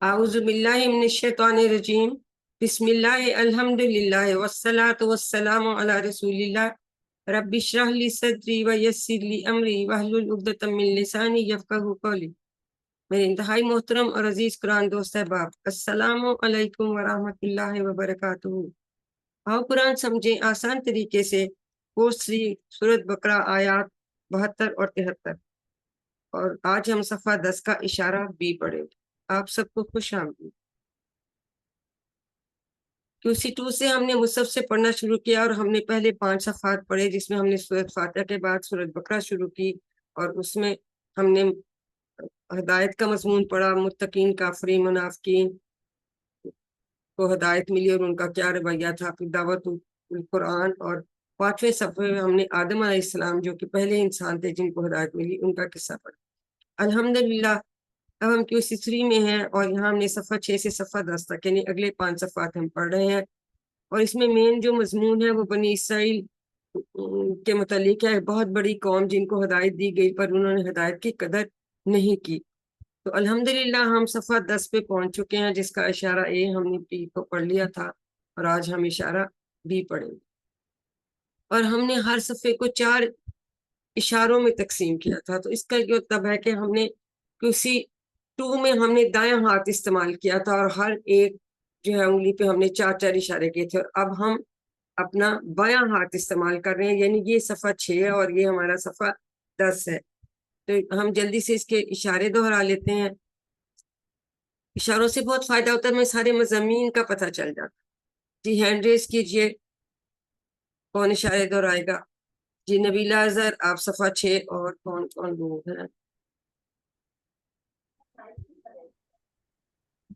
اعوذ باللہ من الشیطان الرجیم بسم اللہ الحمدللہ والصلاة والسلام علی رسول اللہ رب اشرح لی صدری ویسر لی امری واحلل عقدۃ من لسانی یفقہوا قولی۔ میرے انتہائی محترم اور عزیز قرآن دوست احباب، السلام علیکم ورحمۃ اللہ وبرکاتہ۔ آؤ قرآن سمجھیں آسان طریقے سے۔ کورس 3 سورۃ بقرہ آیات 72 اور 73، اور آج ہم صفحہ 10 کا اشارہ بھی پڑھیں گے۔ آپ سب کو خوش آمدید۔ QC2 سے ہم نے مصحف سے پڑھنا شروع کیا اور ہم نے پہلے 5 صفحات پڑھے، جس میں ہم نے سورۃ فاتحہ کے بعد سورۃ بقرہ شروع کی، اور اس میں ہم نے ہدایت کا مضمون پڑھا، متقین، کافرین، منافقین کو ہدایت ملی اور ان کا کیا رویہ تھا، پھر دعوت القرآن، اور 5ویں صفحے میں ہم نے آدم علیہ السلام جو کہ پہلے انسان تھے جن کو ہدایت ملی، ان کا قصہ پڑھا۔ الحمدللہ اب ہم QC3 میں ہیں، اور یہاں ہم نے صفحہ 6 سے صفحہ 10 تک یعنی اگلے 5 صفحات ہم پڑھ رہے ہیں، اور اس میں مین جو مضمون ہے وہ بنی اسرائیل کے متعلق ہے۔ بہت بڑی قوم جن کو ہدایت دی گئی پر انہوں نے ہدایت کی قدر نہیں کی۔ تو الحمدللہ ہم صفحہ 10 پہ پہنچ چکے ہیں، جس کا اشارہ اے ہم نے پی کو پڑھ لیا تھا، اور آج ہم اشارہ بی پڑھیں گے۔ اور ہم نے ہر صفحے کو 4 اشاروں میں تقسیم کیا تھا، تو اس کا یہ مطلب ہے کہ ہم نے QC2 میں ہم نے دایاں ہاتھ استعمال کیا تھا، اور ہر ایک جو ہے انگلی پہ ہم نے 4 اشارے کیے تھے، اور اب ہم اپنا بایاں ہاتھ استعمال کر رہے ہیں، یعنی یہ صفحہ 6 ہے اور یہ ہمارا صفحہ 10 ہے۔ تو ہم جلدی سے اس کے اشارے دہرا لیتے ہیں۔ اشاروں سے بہت فائدہ ہوتا ہے، میں سارے مضامین کا پتہ چل جاتا۔ جی ہینڈ ریز کیجئے، کون اشارے دہرائے گا؟ جی نبیلہ اظہر، آپ صفحہ 6، اور کون کون لوگ ہیں؟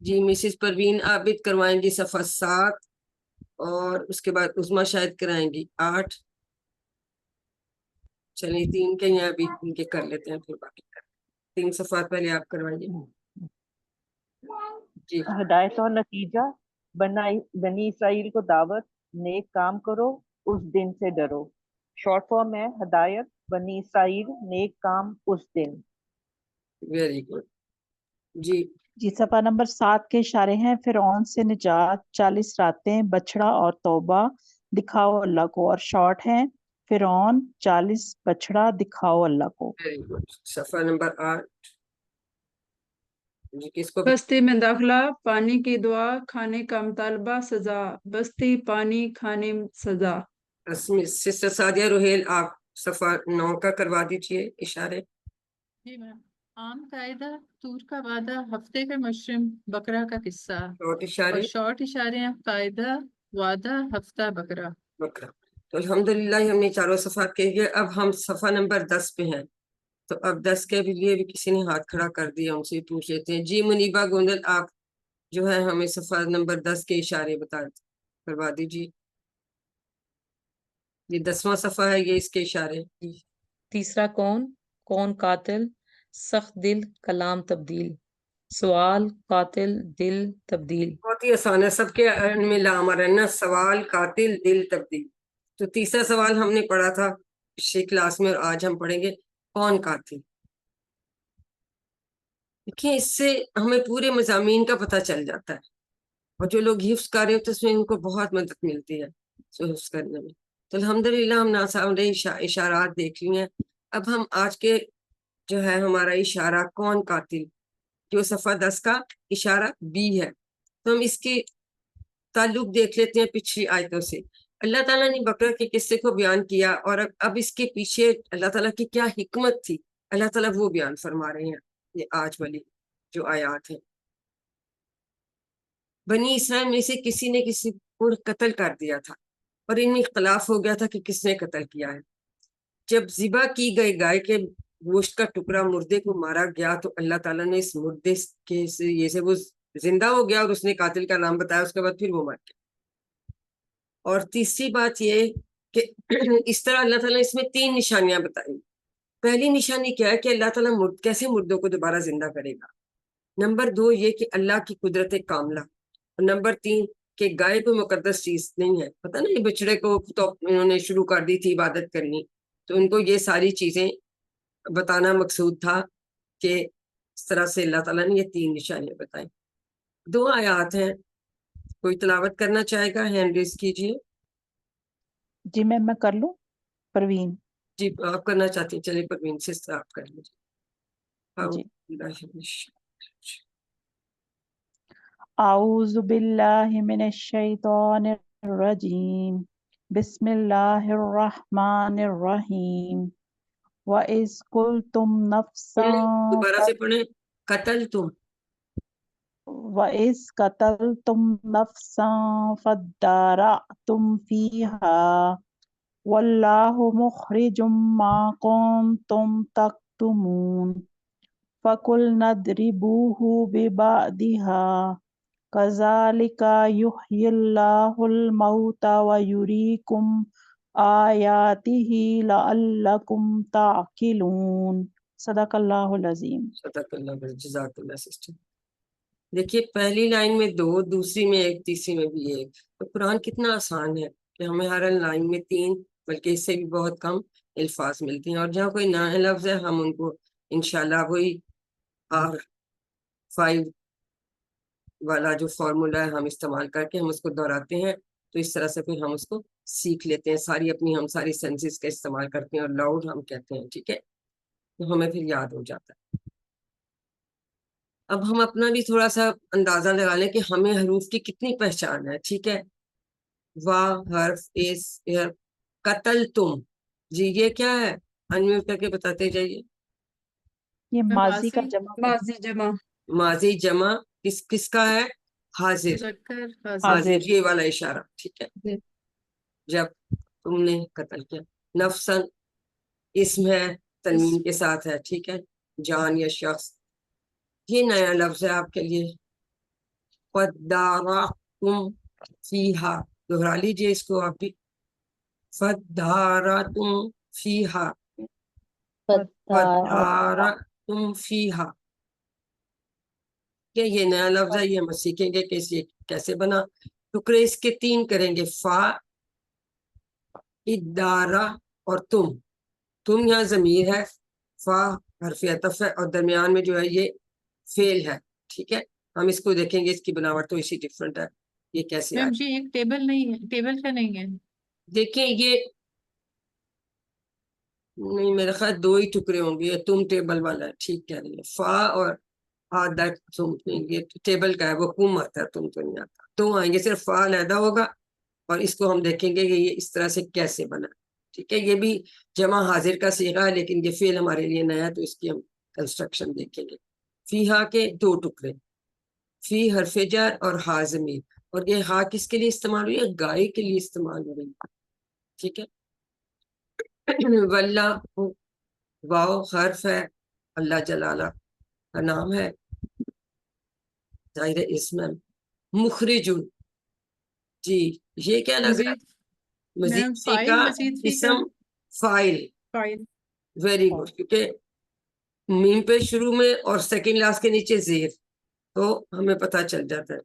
جی مسز پروین عابد کروائیں گی صفحہ 7، اور اس کے بعد عظمیٰ شاید کرائیں گی 8۔ چلیے 3 کے یہاں بھی ان کے کر لیتے ہیں، پھر باقی 3 صفحات پہلے آپ کروائیے۔ جی ہدایت اور نتیجہ، بنی اسرائیل کو دعوت، نیک کام کرو، اس دن سے ڈرو۔ شارٹ فارم ہے ہدایت، بنی اسرائیل، نیک کام، اس دن۔ Very good. جی جی صفحہ نمبر 7 کے اشارے ہیں: فرعون سے نجات، 40 راتیں، بچڑا اور توبہ، دکھاؤ اللہ کو۔ اور شارٹ ہیں: فرعون، 40 بچڑا، دکھاؤ اللہ کو۔ Very good. صفحہ نمبر 8، جی کس کو؟ بستی میں داخلہ، پانی کی دعا، کھانے کا مطالبہ، سزا۔ بستی، پانی، کھانے، سزا۔ سسٹر سعدیہ روہیل، آپ صفحہ 9 کا کروا دیجئے اشارے۔ جی میم، عام قاعدہ، طور کا وعدہ، ہفتے کا مشرم، بقرہ کا قصہ۔ شارٹ اور اشارے شارٹ اشارے ہیں: قاعدہ، وعدہ، ہفتہ، بقرہ۔ بکرا۔ تو الحمدللہ ہم نے چاروں صفحات کے لیے، اب ہم صفحہ نمبر 10 پہ ہیں، تو اب 10 کے لیے بھی کسی نے ہاتھ کھڑا کر دیا، ان سے پوچھ لیتے ہیں۔ جی منیبہ گوندل، آپ جو ہے ہمیں صفحہ نمبر 10 کے اشارے کروا دیجیے۔ یہ 10واں صفحہ ہے، یہ اس کے اشارے۔ تیسرا کون قاتل، سخت دل، کلام تبدیل، سوال، قاتل، دل تبدیل۔ بہت ہی آسان ہے، سب کے میں لامر ہے نا، سوال، قاتل، دل تبدیل۔ تو تیسرا سوال ہم نے پڑھا تھا پچھلی کلاس میں، اور آج ہم پڑھیں گے کون قاتل۔ دیکھیں اس سے ہمیں پورے مضامین کا پتہ چل جاتا ہے، اور جو لوگ حفظ کر رہے ہوتے ہیں اس میں ان کو بہت مدد ملتی ہے حفظ کرنے میں۔ تو الحمدللہ ہم ناساوندہ اشارات دیکھ لی ہیں۔ اب ہم آج کے جو ہے ہمارا اشارہ کون قاتل، جو صفحہ 10 کا اشارہ بی ہے، تو ہم اس کی تعلق دیکھ لیتے ہیں پچھلی آیتوں سے۔ اللہ تعالیٰ نے بقرہ کے قصے کو بیان کیا، اور اب اس کے پیچھے اللہ تعالیٰ کی کیا حکمت تھی، اللہ تعالیٰ وہ بیان فرما رہے ہیں۔ یہ آج والی جو آیات ہیں، بنی اسرائیل میں سے کسی نے کسی کو قتل کر دیا تھا، اور ان میں اختلاف ہو گیا تھا کہ کس نے قتل کیا ہے۔ جب ذبح کی گئی گائے کے گوشت کا ٹکڑا مردے کو مارا گیا، تو اللہ تعالیٰ نے اس مردے کے یہ سے وہ زندہ ہو گیا، اور اس نے قاتل کا نام بتایا، اس کے بعد پھر وہ مر گیا۔ اور تیسری بات یہ کہ اس طرح اللہ تعالیٰ نے اس میں 3 نشانیاں بتائی۔ پہلی نشانی کیا ہے کہ اللہ تعالیٰ کیسے مردوں کو دوبارہ زندہ کرے گا۔ نمبر 2 یہ کہ اللہ کی قدرت کاملہ، اور نمبر 3 کہ گائے کوئی مقدس چیز نہیں ہے۔ پتہ نہیں بچڑے کو تو انہوں نے شروع کر دی تھی عبادت کرنی، تو ان کو یہ ساری چیزیں بتانا مقصود تھا کہ اس طرح سے اللہ تعالیٰ نے یہ 3 نشانیاں بتائیں۔ 2 آیات ہیں, کوئی تلاوت کرنا چاہے گا ہینڈ ریز کیجیے. جی میں کر لوں پروین. جی آپ کرنا چاہتی ہیں, چلیے پروین سے اسٹارٹ کر لیجیے. جی. جی اعوذ باللہ من الشیطان الرجیم. بسم اللہ الرحمن الرحیم. وَإِذْ قُلْتُمْ نَفْسًا دوبارہ سے پڑھیں. قتل تم. وَإِذْ قَتَلْتُمْ نَفْسًا فَادَّارَأْتُمْ فِيهَا وَاللَّهُ مُخْرِجٌ مَا كُنْتُمْ تَكْتُمُونَ فَقُلْنَا اضْرِبُوهُ بِبَعْضِهَا كَذَلِكَ يُحْيِي اللَّهُ الْمَوْتَى وَيُرِيكُمْ آيَاتِهِ لَعَلَّكُمْ تَعْقِلُونَ. صدق اللہ العظیم. صدق اللہ, جزاک اللہ سسٹر. دیکھیے پہلی لائن میں 2, دوسری میں 1, تیسری میں بھی 1. تو قرآن کتنا آسان ہے کہ ہمیں ہر لائن میں 3 بلکہ اس سے بھی بہت کم الفاظ ملتے ہیں, اور جہاں کوئی نیا لفظ ہے ہم ان کو انشاءاللہ وہی R5 والا جو فارمولا ہے ہم استعمال کر کے ہم اس کو دہراتے ہیں. تو اس طرح سے پھر ہم اس کو سیکھ لیتے ہیں, ہم ساری سینسز کا استعمال کرتے ہیں اور لاؤڈ ہم کہتے ہیں. ٹھیک ہے, تو ہمیں پھر یاد ہو جاتا ہے. اب ہم اپنا بھی تھوڑا سا اندازہ لگا لیں کہ ہمیں حروف کی کتنی پہچان ہے. ٹھیک ہے, وا حرف, اس حرف, قتل تم. جی یہ کیا ہے, انمیوٹ کر کے بتاتے جائیے. یہ ماضی کا ماضی جمع ماضی جمع. ماضی جمع کس کا ہے؟ حاضر. مذکر حاضر. حاضر, یہ والا اشارہ. ٹھیک ہے, جی. جب تم نے قتل کیا. نفسن اسم ہے, تنوین کے ساتھ ہے. ٹھیک ہے, جان یا شخص. یہ نیا لفظ ہے آپ کے لیے. فَدَّارَأْتُمْ فِيهَا, دہرا لیجیے اس کو آپ بھی. فَدَّارَأْتُمْ فِيهَا, فَدَّارَأْتُمْ فِيهَا. کہ یہ نیا لفظ ہے, یہ ہم سیکھیں گے کہ یہ کیسے بنا. ٹکڑے اس کے 3 کریں گے. فا, ادارہ اور تم. تم یہاں ضمیر ہے, فا حرف عطف ہے, اور درمیان میں جو ہے یہ فعل ہے. ٹھیک ہے, ہم اس کو دیکھیں گے, اس کی بناوٹ تو اسی ڈفرنٹ ہے. یہ کیسے میم آئے جی ایک ٹیبل نہیں ہے, ٹیبل کا نہیں ہے. دیکھیں, یہ نہیں میرے خیال 2 ہی ٹکڑے ہوں گے. یہ تم ٹیبل والا ہے. ٹھیک کہہ رہی ہے. فا اور آدھا تم, یہ ٹیبل کا ہے, وہ کم آتا ہے, تم تو نہیں آتا. تو آئیں گے, صرف فا علیحدہ ہوگا, اور اس کو ہم دیکھیں گے کہ یہ اس طرح سے کیسے بنا. ٹھیک ہے, یہ بھی جمع حاضر کا صیغہ ہے, لیکن یہ فعل ہمارے لیے نیا ہے, تو اس کی ہم کنسٹرکشن دیکھیں گے. فیہا کے 2 ٹکڑے, فی حرف جر اور ہا ضمیر. اور یہ ہا کس کے لیے استعمال ہوئی ہے؟ گائے کے لیے استعمال ہو رہی ہے. ٹھیک ہے, واللہ واو حرف ہے, اللہ جلالہ کا نام ہے, ظاہر اسم ہے. مخرجن, جی یہ کیا لگ رہا ہے؟ مزید میم مزید فی فائل, کا مزید فی کا اسم فائل. فائل. ویری گڈ, کیونکہ میم پہ شروع میں اور سیکنڈ لاس کے نیچے زیر, تو ہمیں پتہ چل جاتا ہے.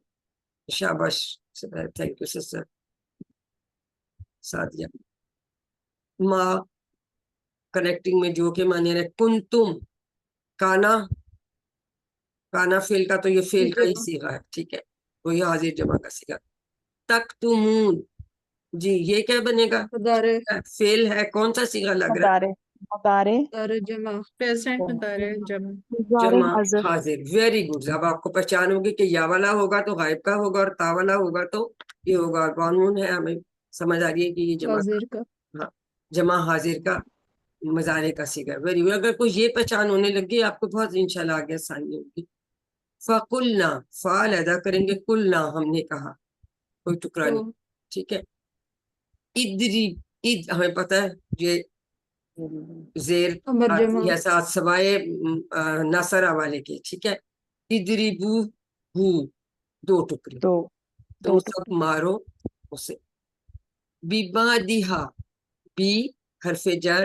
شاباش, تھینک یو سسٹر سعدیہ. ما کنیکٹنگ میں جو کے معنی ہے. کن تم, کانا, کانا فعل کا, تو یہ فعل کا ہی صیغہ ہے. ٹھیک ہے, وہی حاضر جمع کا صیغہ. تکتمون, جی یہ کیا بنے گا؟ مضارع. فعل ہے, کون سا صیغہ لگ رہا ہے؟ مضارع مضارع جمع. پریزنٹ مضارع جمع. جمع حاضر. Very good. اب آپ کو پہچان ہوگی کہ یا والا ہوگا تو غائب کا ہوگا, اور تا والا ہوگا تو یہ ہوگا. اور قانون ہے, ہمیں سمجھ آ رہی ہے کہ یہ جمع, حاضر کا. ہاں جمع حاضر کا مضارع کا صیغہ. Very good. اگر کوئی یہ پہچان ہونے لگی آپ کو بہت انشاءاللہ آگے آسانی ہوگی. فَقُلْنَا, فعل ادا کریں گے. قُلْنَا ہم نے کہا, کوئی ٹکرا نہیں. ٹھیک ہے, ادری, اد ہمیں پتہ ہے یہ زیر امر جمع. آتی ہے ساتھ سوائے نصر والے کے. ٹھیک ہے, ادریبو ہو, 2 ٹکڑے, تم سب مارو اسے. بیبادیہا, بی حرف جر,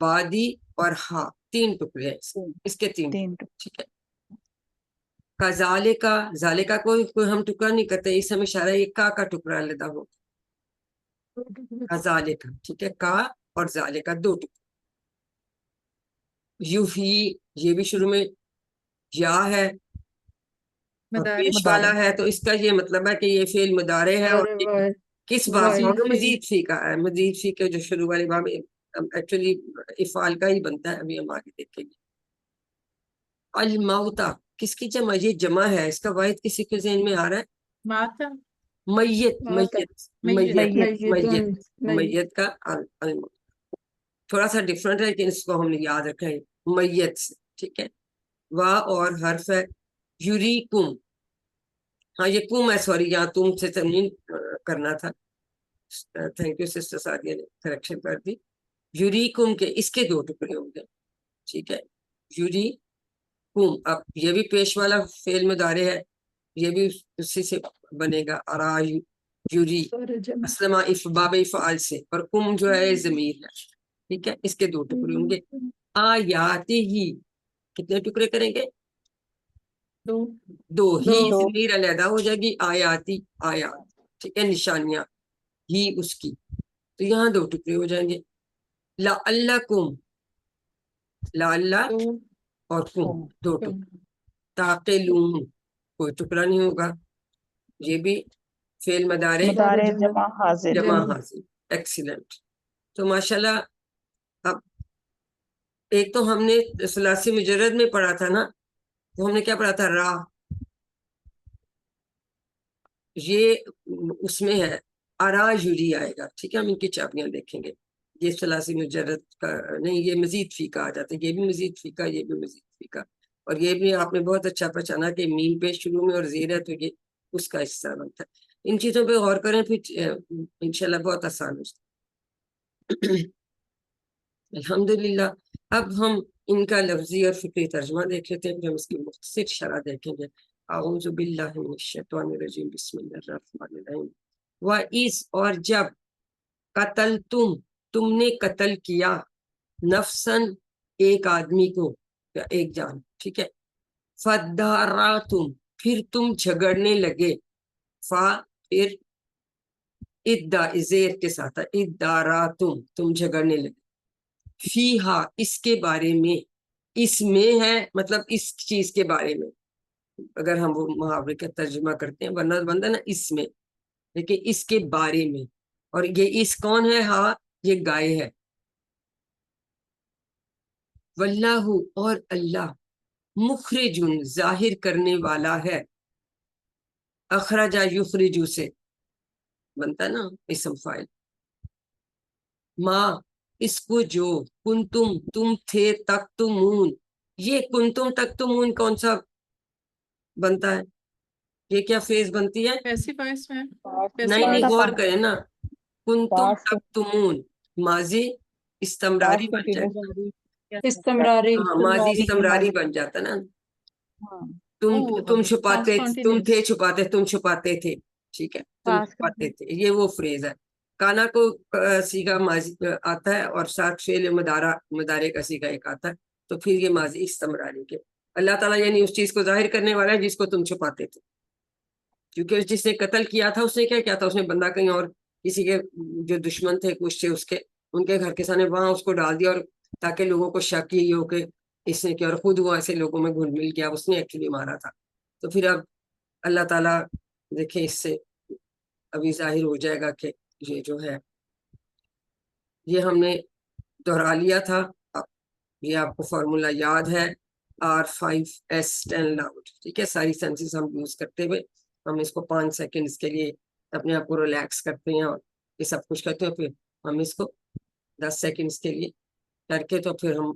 بادی اور ہا, 3 ٹکڑے ہیں اس کے 3. ٹھیک ہے, کذالک, ذالک کوئی ہم ٹکڑا نہیں کرتے, اس ہم اشارہ یہ کا ٹکڑا لیتا ہو. کذالک, ٹھیک ہے, کا اور ذالک 2 ٹکڑے. یوہی, یہ بھی شروع میں یا ہے, اور مدارے پیش والا مدارے ہے تو اس کا یہ مطلب ہے کہ یہ فعل مضارع ہے اور اور یہ کس باب سے واحد ہوگا؟ فی مزید فی کا ہے، مزید فی کے جو شروع والی باب ایکچولی افعال کا ہی بنتا ہے، ابھی ہم آگے دیکھیں گے. الموتا کس کی جمع؟ یہ جمع ہے، اس کا واحد کسی کے ذہن میں آ رہا ہے؟ ماتا میت ماتا میت میت میت میت میت میت کا الموت تھوڑا سا ڈفرنٹ ہے لیکن اس کو ہم نے یاد رکھا ہے میت سے، ٹھیک ہے. وا اور حرف ہے یوریکم، ہاں یہ کم ہے، سوری یہاں تم سے تنوین کرنا تھا. تھینک یو سسٹر سعدیہ نے کریکشن کر دی. یوریکم کے اس کے دو ٹکڑے ہوں گے، ٹھیک ہے. یوری کم، اب یہ بھی پیش والا فعل مضارع ہے، یہ بھی اسی سے بنے گا، ارا یوری اسلم باب افعال سے، اور کم جو ہے ضمیر ہے، ٹھیک ہے. اس کے دو ٹکڑے ہوں گے. آیاتی ہی کتنے ٹکڑے کریں گے؟ دو دو. ہی دو. ضمیر علیحدہ ہو جائے گی، آیاتی آیات، ٹھیک ہے، نشانیاں ہی اس کی، تو یہاں دو ٹکڑے ہو جائیں گے. لعلکم، لعلہ دو اور کم دو ٹکڑے. تعقلون کوئی ٹکڑا نہیں ہوگا، یہ بھی فعل مضارع مدارے جمع حاضر جمع حاصل. ایکسیلنٹ. تو ماشاءاللہ اب ایک تو ہم نے ثلاثی مجرد میں پڑھا تھا نا، تو ہم نے کیا پڑھا تھا؟ را، یہ اس میں ہے ارا یوری آئے گا، ٹھیک ہے. ہم ان کی چابیاں دیکھیں گے. یہ ثلاثی مجرد کا نہیں، یہ مزید فی کا آ جاتا ہے، یہ بھی مزید فی کا، یہ بھی مزید فی کا. اور یہ بھی آپ نے بہت اچھا پہچانا کہ میم پہ شروع میں اور زیر ہے تو یہ اس کا حصہ بنتا ہے. ان چیزوں پہ غور کریں پھر انشاءاللہ بہت آسان ہو جائے. الحمدللہ. اب ہم ان کا لفظی اور فکری ترجمہ دیکھ لیتے ہیں، پھر ہم اس کی مختصر شرح دیکھیں گے. اعوذ باللہ من الشیطان الرجیم، بسم اللہ الرحمن الرحیم. وَإِذْ اور جب قتل تم نے قتل کیا نفسن ایک آدمی کو یا ایک جان، ٹھیک ہے. فَدَّارَاتُمْ پھر تم جھگڑنے لگے، فا پھر ادّا زیر کے ساتھ اداراتم تم جھگڑنے لگے، فیہا اس کے بارے میں، اس میں ہے مطلب اس چیز کے بارے میں، اگر ہم وہ محاورے کا ترجمہ کرتے ہیں، ورنہ بندہ نا اس میں، لیکن اس کے بارے میں. اور یہ اس کون ہے؟ ہاں یہ گائے ہے. واللہ اور اللہ مخرجن ظاہر کرنے والا ہے، اخرجا یخرجو سے بنتا ہے نا اسم فاعل. ماں اس کو جو کنتم تم تھے تکتمون، یہ کنتم تکتمون کون سا بنتا ہے؟ یہ کیا فیز بنتی ہے؟ پیسیو وائس میں نہیں نہیں، پاسٹ غور ٹینس کریں نا. کنتم Past تکتمون ماضی استمراری بن جائے. استمراری. ہاں ماضی استمراری بن جاتا نا. ہاں تم چھپاتے، past تم continuous. تھے چھپاتے، تم چھپاتے تھے، ٹھیک ہے، تم Past چھپاتے تھے، یہ وہ فریز ہے. کانا کو سیگا ماضی آتا ہے اور ساتھ فعل مضارع کا سیگا ایک آتا ہے، تو پھر یہ ماضی استمراری کے. اللہ تعالیٰ یعنی اس چیز کو ظاہر کرنے والا ہے جس کو تم چھپاتے تھے، کیونکہ جس نے قتل کیا تھا اس نے کیا کیا تھا؟ اس نے بندہ کہیں اور کسی کے جو دشمن تھے کچھ تھے اس کے، ان کے گھر کے سامنے وہاں اس کو ڈال دیا، اور تاکہ لوگوں کو شک یہ ہو کہ اس نے کیا، اور خود وہ ایسے لوگوں میں گھل مل گیا، اس نے ایکچولی مارا تھا. تو پھر اب اللہ تعالیٰ دیکھیں اس سے ابھی ظاہر ہو جائے گا کہ یہ جو ہے یہ ہم نے دہرا لیا تھا. یہ آپ کو فارمولا یاد ہے، R5S10 لاؤڈ، ٹھیک ہے. ساری سینسز ہم یوز کرتے ہوئے ہم اس کو 5 سیکنڈز کے لیے اپنے آپ کو ریلیکس کرتے ہیں اور یہ سب کچھ کرتے ہیں، پھر ہم اس کو 10 سیکنڈز کے لیے کر کے تو پھر ہم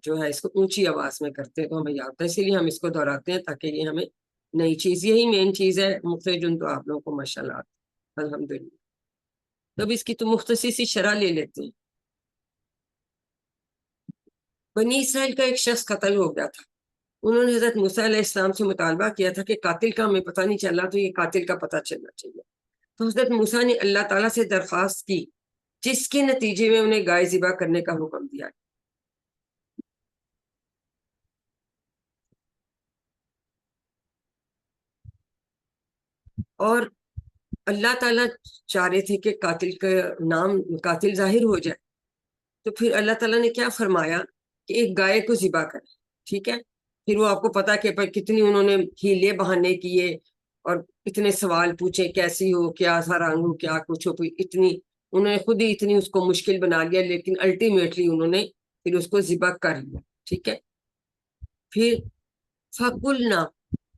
جو ہے اس کو اونچی آواز میں کرتے ہیں تو ہمیں یاد ہوتا ہے، اسی لیے ہم اس کو دہراتے ہیں تاکہ یہ ہمیں نئی چیز، یہی مین چیز ہے. مخرجن تو آپ لوگوں کو ماشاءاللہ الحمدللہ. تو اب اس کی تو مختصر سی شرح لے لیتے ہیں. بنی اسرائیل کا ایک شخص قتل ہو گیا تھا. انہوں نے حضرت موسیٰ علیہ السلام سے مطالبہ کیا تھا کہ قاتل کا ہمیں پتہ نہیں چل رہا، تو یہ قاتل کا پتہ چلنا چاہیے. تو حضرت موسیٰ نے اللہ تعالیٰ سے درخواست کی، جس کے نتیجے میں انہیں گائے ذبح کرنے کا حکم دیا. اور اللہ تعالیٰ چاہ رہے تھے کہ قاتل کا نام، قاتل ظاہر ہو جائے. تو پھر اللہ تعالیٰ نے کیا فرمایا کہ ایک گائے کو ذبح کرے، ٹھیک ہے. پھر وہ آپ کو پتا کہ کتنی انہوں نے ہیلے بہانے کیے اور اتنے سوال پوچھے کیسی ہو, کیا سا رنگ ہو, کیا کچھ ہو, اتنی انہوں نے خود ہی اتنی اس کو مشکل بنا لیا, لیکن الٹیمیٹلی انہوں نے پھر اس کو ذبح کر لیا. ٹھیک ہے, پھر فَقُلْنَا,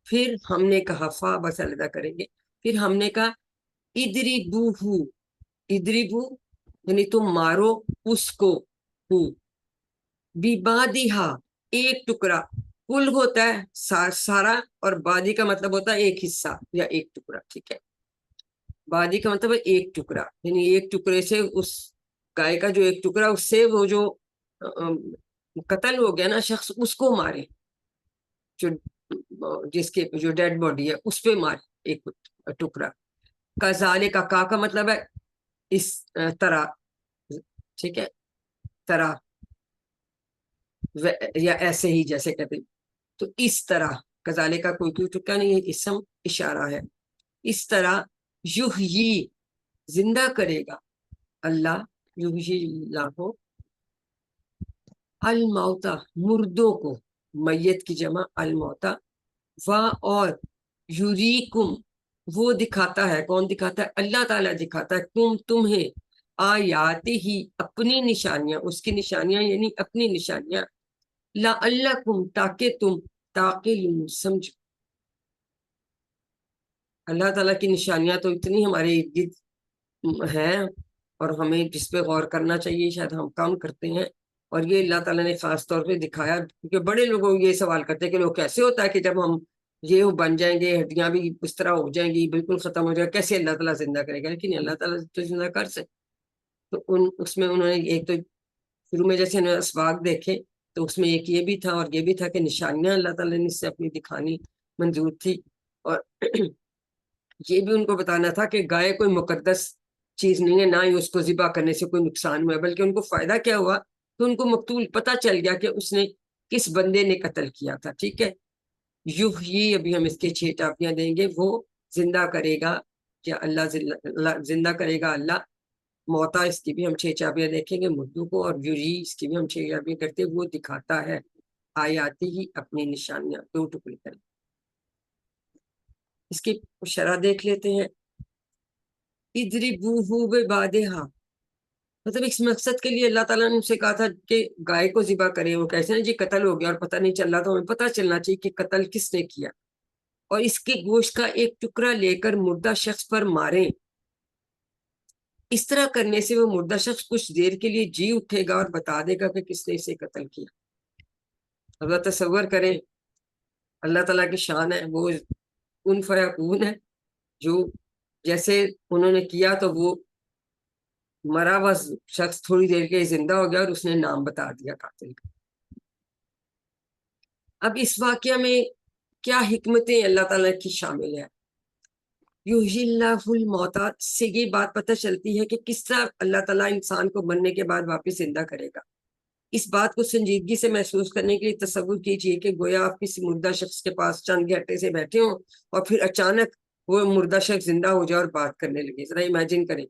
پھر ہم نے کہا, فا بس علیحدہ کریں گے, پھر ہم نے کہا اِدْرِبُوهُ, اِدْرِبُو یعنی تم مارو اس کو, بِبَادِہَا ایک ٹکڑا, کل ہوتا ہے سارا اور بادی کا مطلب ہوتا ہے ایک حصہ یا ایک ٹکڑا. ٹھیک ہے, بادی کا مطلب ہے ایک ٹکڑا, یعنی ایک ٹکڑے سے اس گائے کا جو ایک ٹکڑا, اس سے وہ جو قتل ہو گیا نا شخص, اس کو مارے, جس کے جو ڈیڈ باڈی ہے اس پہ مارے ایک ٹکڑا. کذالک کا مطلب ہے اس طرح. ٹھیک ہے, طرح یا ایسے ہی جیسے کہتے ہیں, تو اس طرح کذالک کا کوئی ٹکا نہیں ہے, اسم اشارہ ہے. اس طرح یحیی زندہ کرے گا اللہ, یحیی اللہ کو, الموتا مردوں کو, میت کی جمع الموتا, و اور یریکم وہ دکھاتا ہے, کون دکھاتا ہے؟ اللہ تعالیٰ دکھاتا ہے تمہیں آیاتی ہی اپنی نشانیاں, اس کی نشانیاں یعنی اپنی نشانیاں, لعلکم تاکہ تم تعقلون سمجھو. اللہ تعالیٰ کی نشانیاں تو اتنی ہمارے ارد گرد ہیں اور ہمیں جس پہ غور کرنا چاہیے, شاید ہم کام کرتے ہیں, اور یہ اللہ تعالیٰ نے خاص طور پہ دکھایا. کیونکہ بڑے لوگوں یہ سوال کرتے ہیں کہ لوگ کیسے ہوتا ہے کہ جب ہم یہ بن جائیں گے, ہڈیاں بھی اس طرح ہو جائیں گی, بالکل ختم ہو جائے گا, کیسے اللہ تعالیٰ زندہ کرے گا؟ لیکن اللہ تعالیٰ تو زندہ کر سکے. تو اس میں انہوں نے ایک تو شروع میں جیسے انہوں نے اسباق دیکھے, تو اس میں ایک یہ بھی تھا اور یہ بھی تھا کہ نشانیاں اللہ تعالیٰ نے اس سے اپنی دکھانی منظور تھی. اور یہ بھی ان کو بتانا تھا کہ گائے کوئی مقدس چیز نہیں ہے, نہ ہی اس کو ذبح کرنے سے کوئی نقصان ہوا ہے, بلکہ ان کو فائدہ کیا ہوا, تو ان کو مقتول پتہ چل گیا کہ اس نے کس بندے نے قتل کیا تھا. ٹھیک ہے, یحیی ابھی ہم اس کے 6 ٹاپیاں دیں گے, وہ زندہ کرے گا, کیا اللہ زندہ کرے گا اللہ. موتا اس کی بھی ہم 6 چابیاں دیکھیں گے مردوں کو, اور یری اس کی بھی ہم 6 چابیاں کرتے, وہ دکھاتا ہے آیاتی ہی اپنی نشانیاں, 2 ٹکڑے کریں. اس کی شرح دیکھ لیتے ہیں. اِدْرِبُوهُ بِبَادِہَا, مطلب اس مقصد کے لیے اللہ تعالیٰ نے ان سے کہا تھا کہ گائے کو ذبح کریں. وہ کیسے نا جی قتل ہو گیا اور پتہ نہیں چل رہا, تو ہمیں پتہ چلنا چاہیے کہ قتل کس نے کیا, اور اس کے گوشت کا ایک ٹکڑا لے کر مردہ شخص پر ماریں. اس طرح کرنے سے وہ مردہ شخص کچھ دیر کے لیے جی اٹھے گا اور بتا دے گا کہ کس نے اسے قتل کیا. اب تصور کریں, اللہ تعالیٰ کی شان ہے, وہ کن فیکون ہے, جو جیسے انہوں نے کیا تو وہ مرا ہوا شخص تھوڑی دیر کے زندہ ہو گیا اور اس نے نام بتا دیا قاتل کا. اب اس واقعہ میں کیا حکمتیں اللہ تعالیٰ کی شامل ہے؟ یحیی اللہ الموتی سے یہ بات پتہ چلتی ہے کہ کس طرح اللہ تعالیٰ انسان کو مرنے کے بعد واپس زندہ کرے گا. اس بات کو سنجیدگی سے محسوس کرنے کے لیے تصور کیجئے کہ گویا آپ کسی مردہ شخص کے پاس چند گھنٹے سے بیٹھے ہوں اور پھر اچانک وہ مردہ شخص زندہ ہو جائے اور بات کرنے لگے. ذرا امیجن کریں.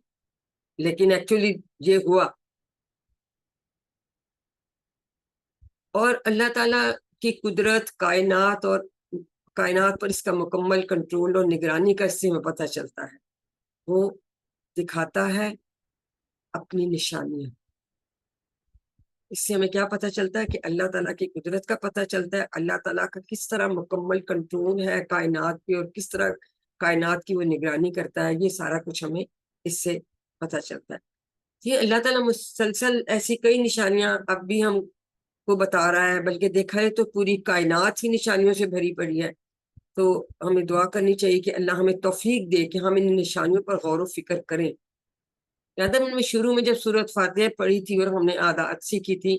لیکن ایکچولی یہ ہوا, اور اللہ تعالیٰ کی قدرت کائنات اور کائنات پر اس کا مکمل کنٹرول اور نگرانی کا اس سے ہمیں پتہ چلتا ہے. وہ دکھاتا ہے اپنی نشانیاں. اس سے ہمیں کیا پتہ چلتا ہے کہ اللہ تعالیٰ کی قدرت کا پتہ چلتا ہے, اللہ تعالیٰ کا کس طرح مکمل کنٹرول ہے کائنات پہ, اور کس طرح کائنات کی وہ نگرانی کرتا ہے. یہ سارا کچھ ہمیں اس سے پتہ چلتا ہے. یہ اللہ تعالیٰ مسلسل ایسی کئی نشانیاں اب بھی ہم کو بتا رہا ہے, بلکہ دیکھا ہے تو پوری کائنات ہی نشانیوں سے بھری پڑی ہے. تو ہمیں دعا کرنی چاہیے کہ اللہ ہمیں توفیق دے کہ ہم ان نشانیوں پر غور و فکر کریں. یاد ہے میں شروع میں جب سورۃ فاتحہ پڑھی تھی اور ہم نے عادات سیکھی تھی,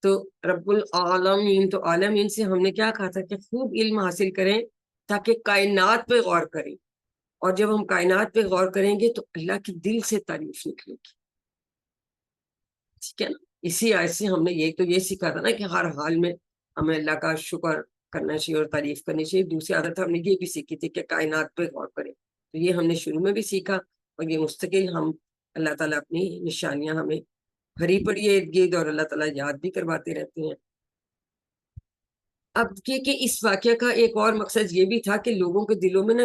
تو رب العالمین, تو عالمین سے ہم نے کیا کہا تھا کہ خوب علم حاصل کریں تاکہ کائنات پہ غور کریں, اور جب ہم کائنات پہ غور کریں گے تو اللہ کی دل سے تعریف نکلے گی. ٹھیک ہے نا. اسی آیت سے ہم نے یہ سیکھا تھا نا کہ ہر حال میں ہمیں اللہ کا شکر کرنا چاہیے اور تعریف کرنی چاہیے. دوسری عادت ہم نے یہ بھی سیکھی تھی کہ کائنات پہ غور کریں. تو یہ ہم نے شروع میں بھی سیکھا, اور یہ مستقل ہم اللہ تعالیٰ اپنی نشانیاں ہمیں بھری پڑی ہے ارد گرد, اور اللہ تعالیٰ یاد بھی کرواتے رہتے ہیں. اب یہ کہ اس واقعہ کا ایک اور مقصد یہ بھی تھا کہ لوگوں کے دلوں میں نا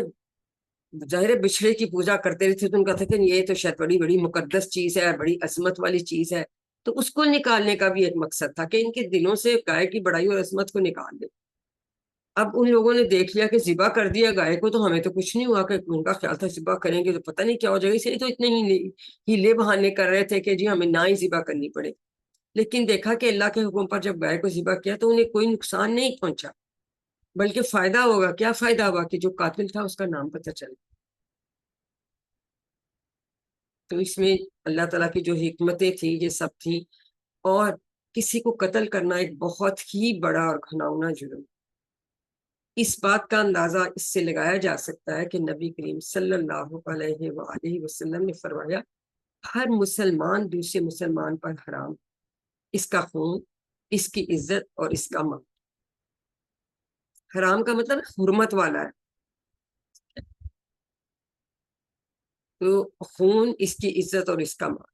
ظاہر بچھڑے کی پوجا کرتے رہتے تو ان کا تھا کہ یہ تو شاید بڑی بڑی مقدس چیز ہے، بڑی عظمت والی چیز ہے، تو اس کو نکالنے کا بھی ایک مقصد تھا کہ ان کے دلوں سے گائے کی بڑائی اور عظمت کو نکال دے۔ اب ان لوگوں نے دیکھ لیا کہ ذبح کر دیا گائے کو تو ہمیں تو کچھ نہیں ہوا، کہ ان کا خیال تھا ذبح کریں گے تو پتہ نہیں کیا ہو جائے گا، اس لیے تو اتنے ہیلے بہانے کر رہے تھے کہ جی ہمیں نہ ہی ذبح کرنی پڑے۔ لیکن دیکھا کہ اللہ کے حکم پر جب گائے کو ذبح کیا تو انہیں کوئی نقصان نہیں پہنچا، بلکہ فائدہ ہوگا۔ کیا فائدہ ہوا؟ کہ جو قاتل تھا اس کا نام پتہ چلا۔ تو اس میں اللہ تعالیٰ کی جو حکمتیں تھیں یہ سب تھیں، اور کسی کو قتل کرنا ایک بہت ہی بڑا اور گھناؤنا جرم۔ اس بات کا اندازہ اس سے لگایا جا سکتا ہے کہ نبی کریم صلی اللہ علیہ وآلہ وسلم نے فرمایا ہر مسلمان دوسرے مسلمان پر حرام، اس کا خون، اس کی عزت اور اس کا مال۔ حرام کا مطلب حرمت والا ہے، تو خون، اس کی عزت اور اس کا مال۔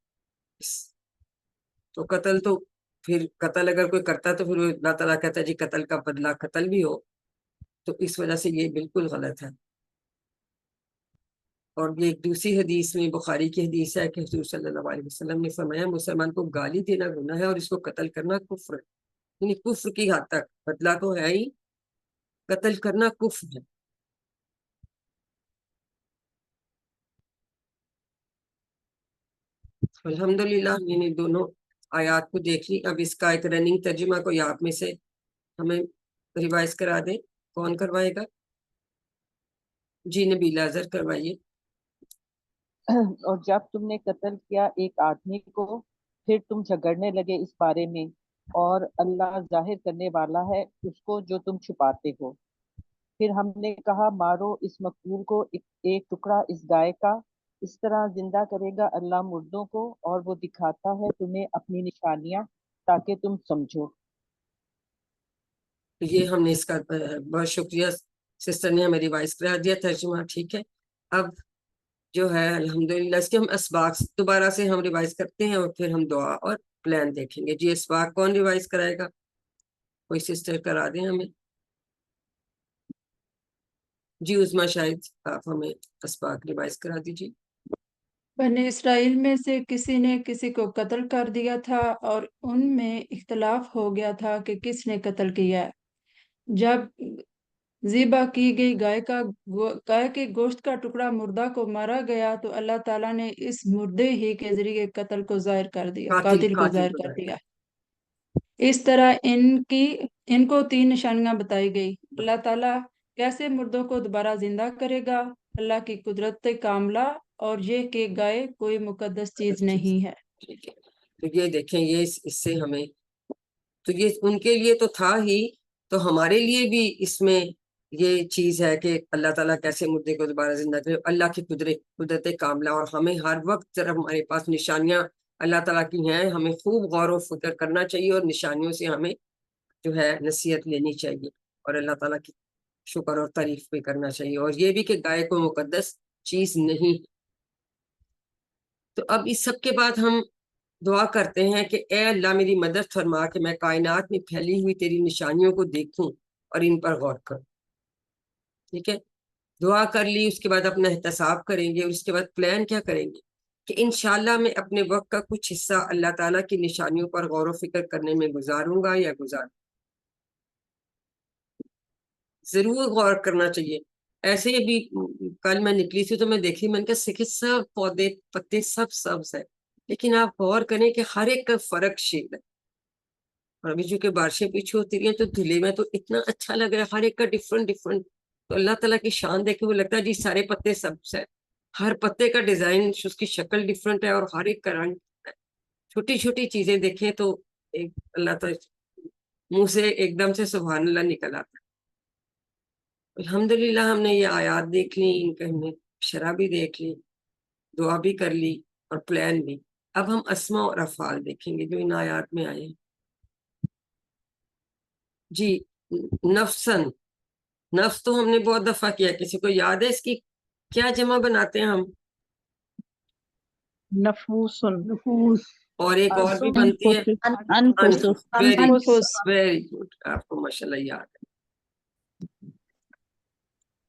تو قتل تو پھر قتل اگر کوئی کرتا ہے تو پھر اللہ تعالیٰ کہتا ہے جی قتل کا بدلہ قتل بھی ہو، تو اس وجہ سے یہ بالکل غلط ہے۔ اور یہ ایک دوسری حدیث میں، بخاری کی حدیث ہے کہ حضور صلی اللہ علیہ وسلم نے فرمایا مسلمان کو گالی دینا گناہ ہے اور اس کو قتل کرنا کفر ہے، یعنی کفر کی حد تک، بدلہ تو ہے ہی، قتل کرنا کفر ہے۔ الحمدللہ میں نے دونوں آیات کو دیکھ لی۔ اب اس کا ایک رننگ ترجمہ کوئی آپ میں سے ہمیں ریوائز کرا دیں، کون کروائے گا؟ جی نبیلہ اظہر کروائیے۔ اور جب تم نے قتل کیا ایک آدمی کو، پھر تم جھگڑنے لگے اس بارے میں، اور اللہ ظاہر کرنے والا ہے اس کو جو تم چھپاتے ہو۔ پھر ہم نے کہا مارو اس مقتول کو، ایک ٹکڑا اس گائے کا، اس طرح زندہ کرے گا اللہ مردوں کو، اور وہ دکھاتا ہے تمہیں اپنی نشانیاں تاکہ تم سمجھو۔ یہ ہم نے اس کا بہت شکریہ، سسٹر نے ہمیں ریوائز کرا دیا ترجمہ، ٹھیک ہے۔ اب جو ہے الحمدللہ اس کے ہم اسباق دوبارہ سے ہم ریوائز کرتے ہیں، اور پھر ہم دعا اور پلان دیکھیں گے۔ جی اسباق کون ریوائز کرائے گا؟ کوئی سسٹر کرا دیں ہمیں۔ جی عظمیٰ شاید آپ ہمیں اسباق ریوائز کرا دیجیے۔ بنی اسرائیل میں سے کسی نے کسی کو قتل کر دیا تھا، اور ان میں اختلاف ہو گیا تھا کہ کس نے قتل کیا ہے۔ جب ذبح کی گئی گائے کے گوشت کا ٹکڑا مردہ کو مارا گیا تو اللہ تعالیٰ نے اس مردے ہی کے ذریعے قتل کو ظاہر کر دیا، قاتل کو ظاہر کر دیا۔ اس طرح ان کو 3 نشانیاں بتائی گئی۔ اللہ تعالیٰ کیسے مردوں کو دوبارہ زندہ کرے گا، اللہ کی قدرت کاملہ، اور یہ کہ گائے کوئی مقدس چیز نہیں ہے۔ ٹھیک ہے، تو یہ دیکھیں، یہ اس سے ہمیں تو یہ ان کے لیے تو تھا ہی، تو ہمارے لیے بھی اس میں یہ چیز ہے کہ اللہ تعالیٰ کیسے مردے کو دوبارہ زندہ کرے، اللہ کی قدرت کاملہ، اور ہمیں ہر وقت جب ہمارے پاس نشانیاں اللہ تعالیٰ کی ہیں ہمیں خوب غور و فکر کرنا چاہیے، اور نشانیوں سے ہمیں جو ہے نصیحت لینی چاہیے، اور اللہ تعالیٰ کی شکر اور تعریف بھی کرنا چاہیے، اور یہ بھی کہ گائے کو مقدس چیز نہیں۔ تو اب اس سب کے بعد ہم دعا کرتے ہیں کہ اے اللہ میری مدد فرما کہ میں کائنات میں پھیلی ہوئی تیری نشانیوں کو دیکھوں اور ان پر غور کروں۔ ٹھیک ہے، دعا کر لی، اس کے بعد اپنا احتساب کریں گے، اور اس کے بعد پلان کیا کریں گے کہ انشاءاللہ میں اپنے وقت کا کچھ حصہ اللہ تعالیٰ کی نشانیوں پر غور و فکر کرنے میں گزاروں گا یا ضرور غور کرنا چاہیے۔ ایسے ہی ابھی کل میں نکلی تھی تو میں دیکھی، میں نے کہا سکھ سب پودے پتے سب سبز ہے، لیکن آپ غور کریں کہ ہر ایک کا فرق شیڈ ہے، اور ابھی چونکہ بارشیں پیچھے ہوتی رہی ہیں تو دھلے میں تو اتنا اچھا لگ رہا ہے، ہر ایک کا ڈفرنٹ تو اللہ تعالیٰ کی شان دیکھ کے وہ لگتا ہے جی سارے پتے سبز ہے، ہر پتے کا ڈیزائن، اس کی شکل ڈفرنٹ ہے، اور ہر ایک کا رنگ ہے۔ چھوٹی چھوٹی چیزیں دیکھیں تو ایک اللہ تعالیٰ منہ سے ایک دم سے سبحان اللہ نکل آتا ہے۔ الحمدللہ ہم نے یہ آیات دیکھ لی، ان کا ہم نے شرح بھی دیکھ لی، دعا بھی کر لی، اور پلان بھی۔ اب ہم اسماء اور افعال دیکھیں گے جو ان آیات میں آئے ہیں۔ جی نفسن، نفس تو ہم نے بہت دفعہ کیا، کسی کو یاد ہے اس کی کیا جمع بناتے ہیں ہم؟ نفوسن، اور ایک اور بھی بنتی ہے انفس، ویری گڈ، آپ کو ماشاءاللہ یاد ہے۔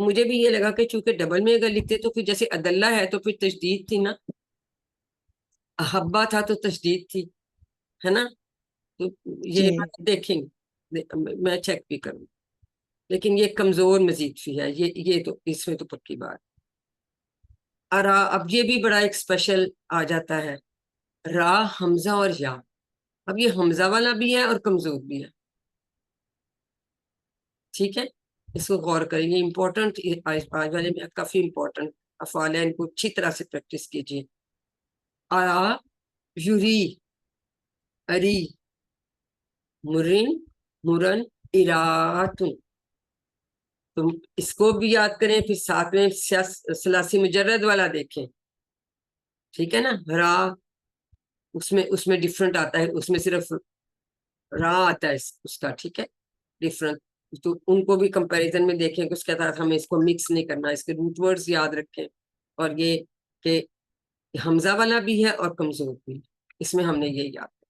مجھے بھی یہ لگا کہ چونکہ ڈبل میں اگر لکھتے تو پھر جیسے عدلہ ہے تو پھر تشدید تھی نا، احبا تھا تو تشدید تھی، ہے نا. تو یہ جی دیکھیں میں چیک بھی کروں، لیکن یہ کمزور مزید فی ہے، یہ تو اس میں تو پکی بات. ارا اب یہ بھی بڑا ایک اسپیشل آ جاتا ہے، را حمزہ اور یا. اب یہ حمزہ والا بھی ہے اور کمزور بھی ہے، ٹھیک ہے. اس کو غور کریں، یہ امپورٹنٹ آج والے میں کافی امپورٹنٹ افعال ہیں، ان کو اچھی طرح سے پریکٹس کیجیے. ارا، یوری، اری، مرن، مرن، اراتن. تم اس کو بھی یاد کریں، پھر ساتھ میں ثلاثی مجرد والا دیکھیں، ٹھیک ہے نا. را اس میں ڈفرنٹ آتا ہے، اس میں صرف را آتا ہے اس کا، ٹھیک ہے، ڈفرنٹ. تو ان کو بھی کمپیریزن میں دیکھیں کہ اس کے ساتھ ہمیں اس کو مکس نہیں کرنا، اس کے روٹ ورڈز یاد رکھیں. اور یہ کہ حمزہ والا بھی ہے اور کمزور بھی ہے، اس میں ہم نے یہ یاد رکھا.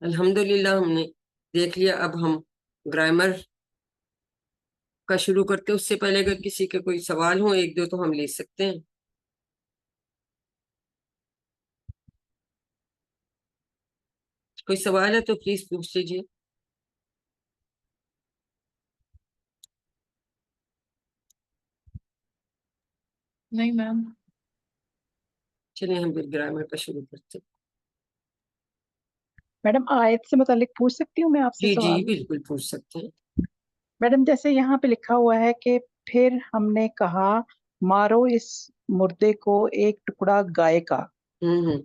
الحمدللہ ہم نے دیکھ لیا. اب ہم گرامر کا شروع کرتے ہیں. اس سے پہلے اگر کسی کے کوئی سوال ہو ایک دو تو ہم لے سکتے ہیں. کوئی سوال ہے تو پلیز پوچھ لیجیے. نہیں میم. چلیں ہم پھر گرامر کا شروع کرتے ہیں. میڈم آیت سے متعلق پوچھ سکتی ہوں میں آپ سے جی سوال؟ بالکل پوچھ سکتے ہیں. میڈم جیسے یہاں پہ لکھا ہوا ہے کہ پھر ہم نے کہا مارو اس مردے کو ایک ٹکڑا گائے کا، ہوں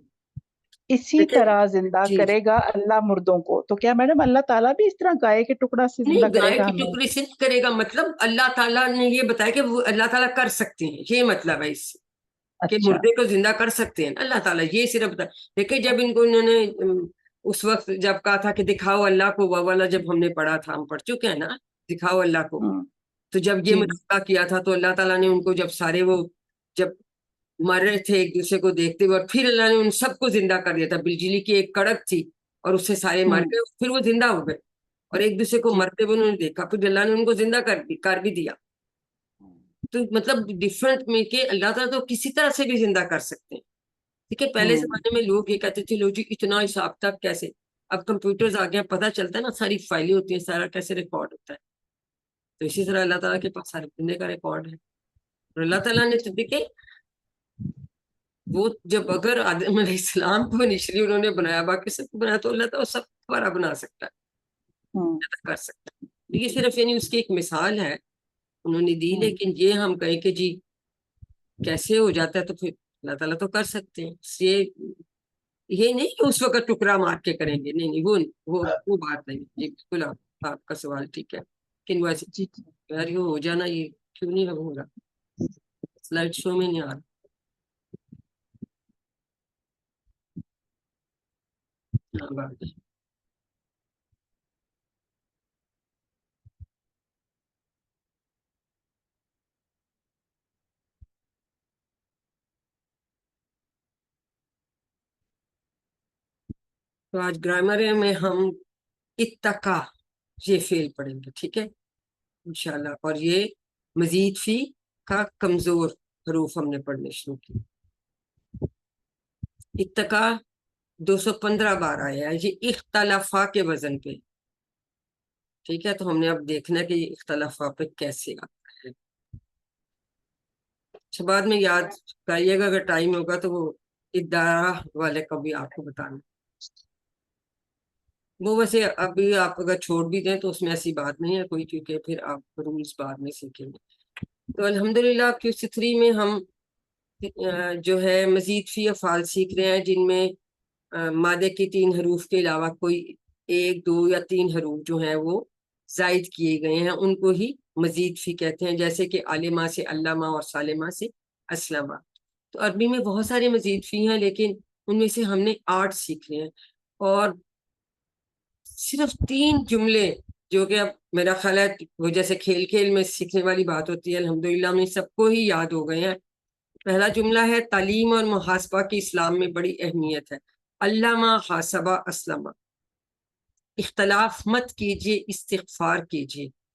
اسی دیکھیں، طرح زندہ جی کرے گا اللہ مردوں کو. تو کیا میڈم اللہ تعالیٰ بھی اس طرح گائے کے ٹکڑا سے زندہ نہیں، کرے گائے گا کی ہمیں؟ ٹکڑی سے کرے گا مطلب اللہ تعالیٰ نے یہ بتایا کہ وہ اللہ تعالیٰ کر سکتے ہیں، یہ مطلب ہے اس سے کہ اچھا مردے کو زندہ کر سکتے ہیں اللہ تعالیٰ. یہ صرف بتا. دیکھیں جب ان کو انہوں نے اس وقت جب کہا تھا کہ دکھاؤ اللہ کو، وہ والا جب ہم نے پڑھا تھا، ہم پڑھ چکے ہیں نا، دکھاؤ اللہ کو. ہوں تو جب یہ جی مطالبہ کیا تھا تو اللہ تعالیٰ نے ان کو جب سارے وہ جب مر رہے تھے ایک دوسرے کو دیکھتے ہوئے، اور پھر اللہ نے ان سب کو زندہ کر دیا تھا. بجلی کی ایک کڑک تھی اور اس سے سارے مر ہوں گئے، پھر وہ زندہ ہو گئے اور ایک دوسرے کو جی مرتے ہوئے انہوں نے دیکھا، پھر اللہ نے ان کو زندہ کر بھی دیا. تو مطلب ڈفرنٹ میں کہ اللہ تعالیٰ تو کسی طرح سے بھی زندہ کر سکتے ہیں. ٹھیک ہے. پہلے زمانے میں لوگ یہ کہتے تھے لو جی اتنا حساب تک کیسے. اب کمپیوٹرز آ گئے ہیں، پتہ چلتا ہے نا، ساری فائلیں ہوتی ہیں، سارا کیسے ریکارڈ ہوتا ہے. تو اسی طرح اللہ تعالیٰ کے پاس سارے بندے کا ریکارڈ ہے. اور اللہ تعالیٰ نے تو دیکھے وہ جب اگر آدم علیہ السلام کو انیشلی انہوں نے بنایا، باقی سب کو بنایا، تو اللہ تعالیٰ سب دوبارہ بنا سکتا ہے، ہوں کر سکتا ہے. یہ صرف یعنی اس کی ایک مثال ہے انہوں نے دی. ہوں لیکن یہ ہم کہیں کہ جی کیسے ہو جاتا ہے، تو پھر اللہ تعالیٰ تو کر سکتے ہیں. یہ نہیں کہ اس وقت ٹکڑا مار کے کریں گے، نہیں وہ بات نہیں. جی بالکل آپ کا سوال ٹھیک ہے. لیکن ویسے جی یار یہ ہو جانا، یہ کیوں نہیں ہو رہا، سلائڈ شو میں نہیں آ رہا. ہاں بات ہے. تو آج گرامر میں ہم اتقا یہ فعل پڑھیں گے، ٹھیک ہے انشاءاللہ. اور یہ مزید فی کا کمزور حروف ہم نے پڑھنے شروع کی. اتقا 215 بار آیا ہے، یہ اختلافا کے وزن پہ، ٹھیک ہے. تو ہم نے اب دیکھنا ہے کہ یہ اختلافا پہ کیسے آتا ہے. اچھا بعد میں یاد کریے گا اگر ٹائم ہوگا تو وہ ادارہ والے کا بھی آپ کو بتانا. وہ ویسے ابھی آپ اگر چھوڑ بھی دیں تو اس میں ایسی بات نہیں ہے کوئی، کیونکہ پھر آپ رولز بعد میں سیکھیں گے. تو الحمدللہ Q3 میں ہم جو ہے مزید فی افعال سیکھ رہے ہیں جن میں مادے کے 3 حروف کے علاوہ کوئی 1 2 یا 3 حروف جو ہیں وہ زائد کیے گئے ہیں، ان کو ہی مزید فی کہتے ہیں. جیسے کہ عالمہ سے علامہ اور سالمہ سے اسلمہ. تو عربی میں بہت سارے مزید فی ہیں، لیکن ان میں سے ہم نے 8 سیکھ رہے ہیں. اور صرف 3 جملے جو کہ اب میرا خیال ہے وہ جیسے کھیل کھیل میں سیکھنے والی بات ہوتی ہے، الحمدللہ ہمیں سب کو ہی یاد ہو گئے ہیں. پہلا جملہ ہے تعلیم اور محاسبہ کی اسلام میں بڑی اہمیت ہے. علامہ حاسبہ اسلمہ. اختلاف مت کیجیے، استغفار کیجیے.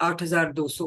8200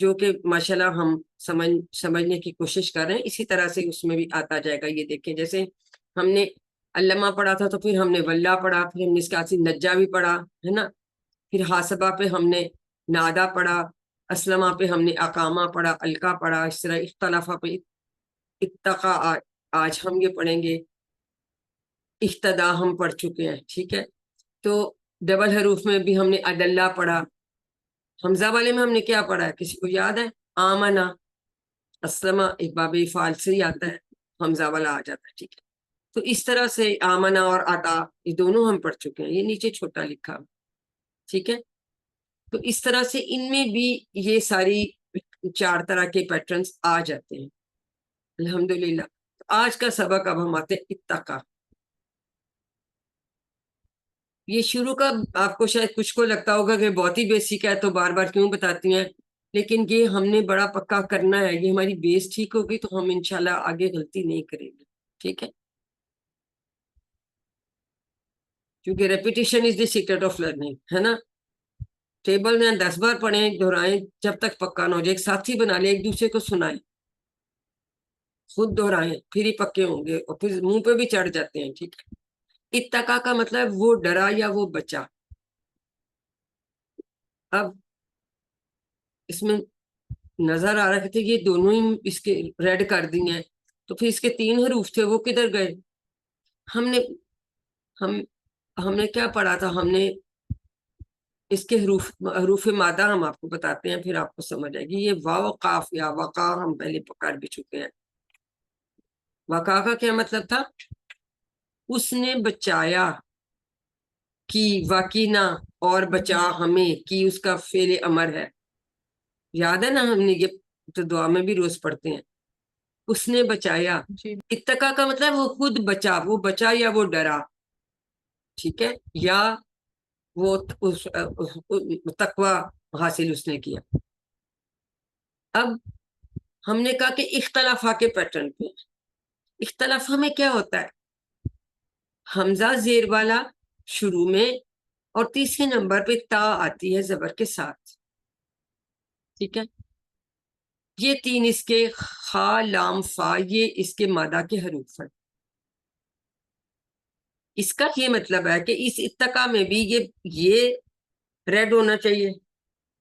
جو کہ ماشاءاللہ ہم سمجھنے کی کوشش کر رہے ہیں. اسی طرح سے اس میں بھی آتا جائے گا. یہ دیکھیں جیسے ہم نے علامہ پڑھا تھا تو پھر ہم نے ولہ پڑھا, پھر ہم نے اس کے آسی نجا بھی پڑھا ہے نا, پھر حاسبہ پہ ہم نے نادا پڑھا, اسلمہ پہ ہم نے اقامہ پڑھا, القا پڑھا, اس طرح اختلافہ پہ اتقا آج ہم یہ پڑھیں گے, اہتدا ہم پڑھ چکے ہیں. ٹھیک ہے, تو ڈبل حروف میں بھی ہم نے عدلہ پڑھا. حمزہ والے میں ہم نے کیا پڑھا ہے, کسی کو یاد ہے؟ آمنا, اسلمہ ایک باب فعال سے ہی آتا ہے, حمزہ والا آ جاتا ہے. ٹھیک ہے, تو اس طرح سے آمنا اور عطا یہ دونوں ہم پڑھ چکے ہیں, یہ نیچے چھوٹا لکھا. ٹھیک ہے, تو اس طرح سے ان میں بھی یہ ساری 4 طرح کے پیٹرنز آ جاتے ہیں الحمدللہ. آج کا سبق اب ہم آتے ہیں اتقا. یہ شروع کا آپ کو شاید کچھ کو لگتا ہوگا کہ بہت ہی بیسک ہے تو بار بار کیوں بتاتی ہیں, لیکن یہ ہم نے بڑا پکا کرنا ہے. یہ ہماری بیس ٹھیک ہوگی تو ہم انشاءاللہ آگے غلطی نہیں کریں گے. ٹھیک ہے, کیونکہ repetition is the secret of learning ہے نا. ٹیبل میں 10 بار پڑھیں دہرائیں جب تک پکا نہ ہو جائے. ایک ساتھی بنا لے, ایک دوسرے کو سنائیں, خود دہرائیں, پھر ہی پکے ہوں گے, اور پھر منہ پہ بھی چڑھ جاتے ہیں. ٹھیک ہے, اتقا کا مطلب وہ ڈرا یا وہ بچا. اب اس میں نظر آ رہے تھے یہ دونوں ہی اس کے ریڈ کر دی ہیں, تو پھر اس کے 3 حروف تھے وہ کدھر گئے؟ ہم نے کیا پڑھا تھا؟ ہم نے اس کے حروف مادہ ہم آپ کو بتاتے ہیں, پھر آپ کو سمجھ آئے گی. یہ واو قاف یا وقا ہم پہلے پکڑ بھی چکے ہیں. وقا کا کیا مطلب تھا؟ اس نے بچایا, کی واقعنا اور بچا ہمیں, کی اس کا فعل امر ہے. یاد ہے نا, ہم نے یہ تو دعا میں بھی روز پڑھتے ہیں, اس نے بچایا. جی اتقا کا مطلب وہ خود بچا, وہ بچا یا وہ ڈرا. ٹھیک ہے, یا وہ تقوی حاصل اس نے کیا. اب ہم نے کہا کہ اختلافہ کے پیٹرن پہ. اختلافہ میں کیا ہوتا ہے؟ حمزہ زیر والا شروع میں, اور تیسرے نمبر پہ تا آتی ہے زبر کے ساتھ. ٹھیک ہے, یہ 3 اس کے خا لام فا, یہ اس کے مادہ کے حروف ہیں. اس کا یہ مطلب ہے کہ اس اتقا میں بھی یہ ریڈ ہونا چاہیے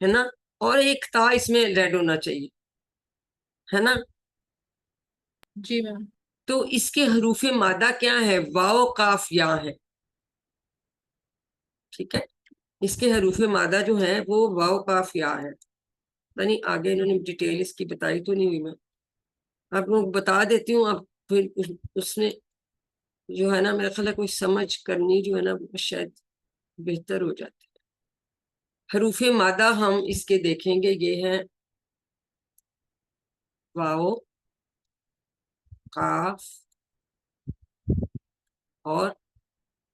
ہے نا, اور ایک تا اس میں ریڈ ہونا چاہیے ہے نا. جی میم. تو اس کے حروف مادہ کیا ہے؟ واو قاف یا ہے. ٹھیک ہے, اس کے حروف مادہ جو ہیں وہ واو قاف یا ہے. یعنی آگے انہوں نے ڈیٹیل اس کی بتائی تو نہیں ہوئی, میں آپ لوگ بتا دیتی ہوں. اب پھر اس میں جو ہے نا میرا خیال ہے کوئی سمجھ کرنی جو ہے نا شاید بہتر ہو جاتی ہے. حروف مادہ ہم اس کے دیکھیں گے, یہ ہیں واو قاف اور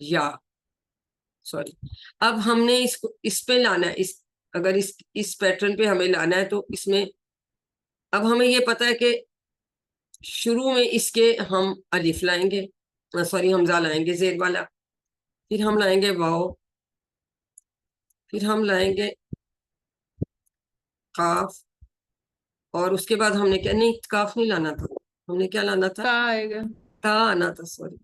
یا. سوری, اب ہم نے اس پہ لانا ہے, اگر اس پیٹرن پہ ہمیں لانا ہے تو اس میں اب ہمیں یہ پتا ہے کہ شروع میں اس کے ہم الف لائیں گے, سوری حمزہ لائیں گے زیر والا, پھر ہم لائیں گے واو, پھر ہم لائیں گے قاف, اور اس کے بعد ہم نے کیا, نہیں قاف نہیں لانا تھا, ہم نے کیا لانا تھا؟ تا آئے گا. تا آنا تھا, سوری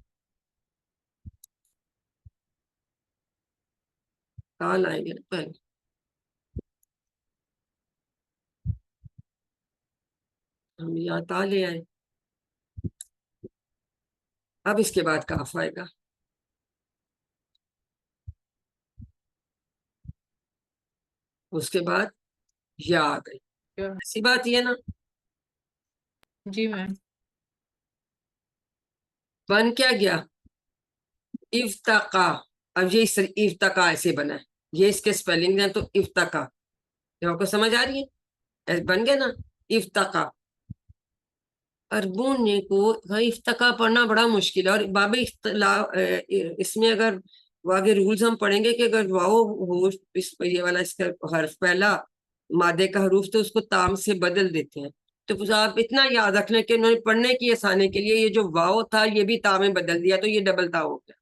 تا لائیں گے پہلے. ہم یہاں تا لے آئے, اب اس کے بعد کاف آئے گا. اس کے بعد یا آ گئی. ایسی بات یہ نا, جی میم. بن کیا گیا؟ افتقا. اب یہ افتقا ایسے بنا ہے, یہ اس کے سپیلنگ ہیں, تو افتقا آپ کو سمجھ آ رہی ہے؟ بن گیا نا افتقا. عربوں نے کو افتقا پڑھنا بڑا مشکل ہے, اور باب اختلاف اس میں اگر آگے رولز ہم پڑھیں گے کہ اگر واو ہو یہ والا اس کا حرف پہلا مادے کا حروف تو اس کو تام سے بدل دیتے ہیں. تو آپ اتنا یاد رکھنا کہ انہوں نے پڑھنے کی آسانی کے لیے یہ جو واو تھا یہ بھی تا میں بدل دیا, تو یہ ڈبل تا ہو گیا.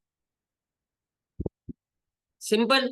سمپل.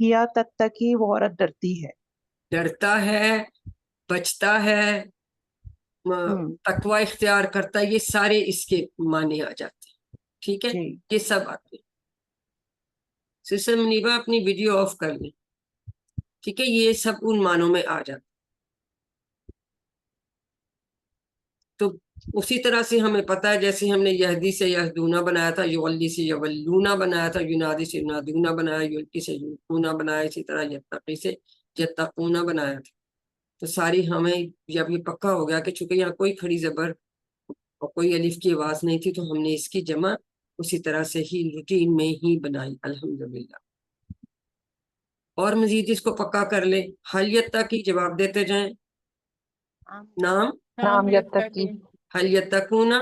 کیا تتقی وہ عورت ڈرتی ہے. ڈرتا ہے، بچتا ہے، تقوی اختیار کرتا ہے، یہ سارے اس کے معنی آ جاتے ہیں. ٹھیک ہے، جی یہ سب آتے ہیں. سسٹر منیبہ اپنی ویڈیو آف کر لیں. ٹھیک ہے، یہ سب ان معنوں میں آ جاتا. تو اسی طرح سے ہمیں پتا ہے، جیسے ہم نے یہدی سے یہدونا بنایا تھا، یولی سے یولونا بنایا تھا، یونادی سے ینادونا بنایا، یلقی سے یلقونا بنایا، اسی طرح یتقی سے یتقونا بنایا تھا. تو ساری ہمیں جب یہ پکا ہو گیا کہ چونکہ یہاں کوئی کھڑی زبر اور کوئی الف کی آواز نہیں تھی، تو ہم نے اس کی جمع اسی طرح سے ہی روٹین میں ہی بنائی الحمدللہ. اور مزید اس کو پکا کر لیں. حل یتقی جواب دیتے جائیں. نام نام یتقی، حل یتقونا،